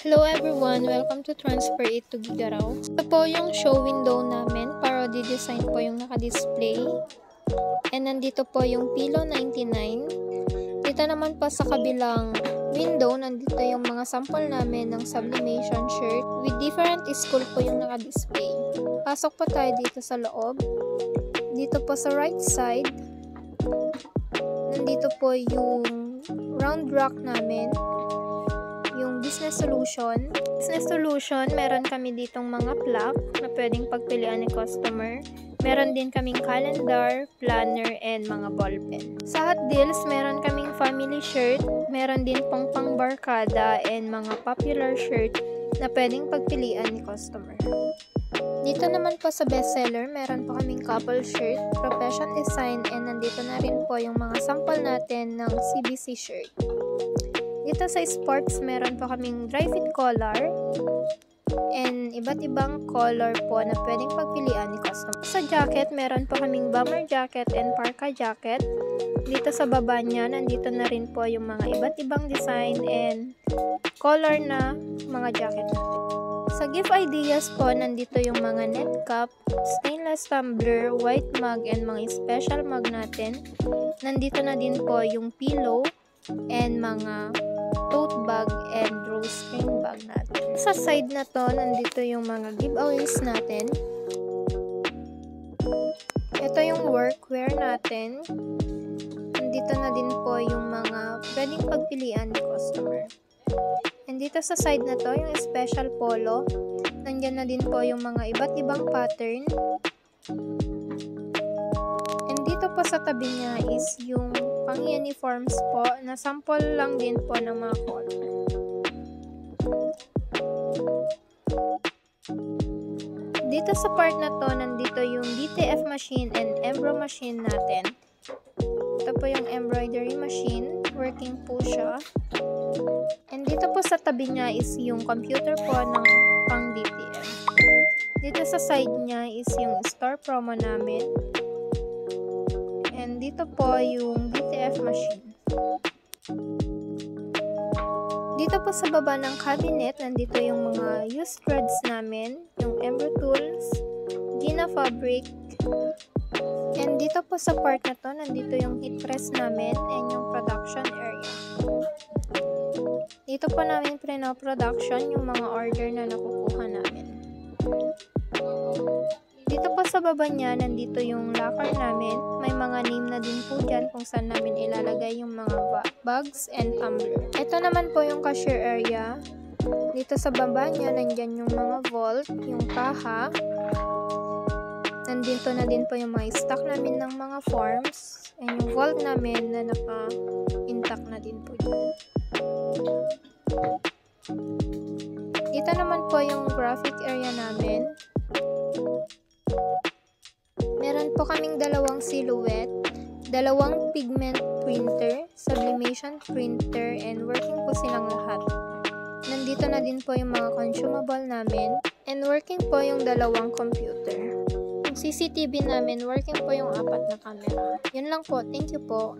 Hello everyone! Welcome to Transfer It to Gigaraw. Ito po yung show window namin. Parody design po yung naka-display. And nandito po yung Pillow 99. Dito naman po sa kabilang window, nandito yung mga sample namin ng sublimation shirt. With different school po yung naka-display. Pasok po tayo dito sa loob. Dito po sa right side, nandito po yung round rack namin. Yung business solution. Business solution, meron kami ditong mga plaque na pwedeng pagpilian ni customer. Meron din kaming calendar, planner, and mga ballpen. Sa Hot Deals, meron kaming family shirt. Meron din pang barkada and mga popular shirt na pwedeng pagpilian ni customer. Dito naman po sa bestseller, meron po kaming couple shirt, profession design, and nandito na rin po yung mga sample natin ng CBC shirt. Dito sa sports, meron po kaming dry fit collar and iba't ibang color po na pwedeng pagpilian ni customer. Sa jacket, meron po kaming bomber jacket and parka jacket. Dito sa baba niya, nandito na rin po yung mga iba't ibang design and color na mga jacket natin. Sa gift ideas po, nandito yung mga net cup, stainless tumbler, white mug, and mga special mug natin. Nandito na din po yung pillow and mga tote bag and drawstring bag natin. Sa side na to, nandito yung mga giveaways natin. Ito yung workwear natin. Nandito na din po yung mga pwedeng pagpilian ni customer. And dito sa side na to, yung special polo. Nandyan na din po yung mga iba't ibang pattern. And dito po sa tabi niya is yung pang-uniforms po, na sample lang din po ng mga color. Dito sa part na to, nandito yung DTF machine and embro machine natin. Ito po yung embroidery machine, working po siya. And dito po sa tabi niya is yung computer po ng pang DTF. Dito sa side niya is yung store promo namin. And dito po yung DTF machine. Dito po sa baba ng cabinet, nandito yung mga used threads namin, yung embro tools, Gina fabric. And dito po sa part na to, nandito yung heat press namin and yung production area. Dito po namin pre-production yung mga order na nakukuha namin. Dito po sa baba niya, nandito yung locker namin. May mga name na din po dyan kung saan namin ilalagay yung mga bags and tumbler. Ito naman po yung cashier area. Dito sa baba niya, nandyan yung mga vault, yung kaha. Nandito na din po yung mga stock namin ng mga forms. And yung vault namin na naka-intact na din po dyan. Dito naman po yung graphic area namin. Meron po kaming dalawang silhouette, dalawang pigment printer, sublimation printer, and working po silang lahat. Nandito na din po yung mga consumable namin, and working po yung dalawang computer. Yung CCTV namin, working po yung 4 na camera. Yun lang po. Thank you po.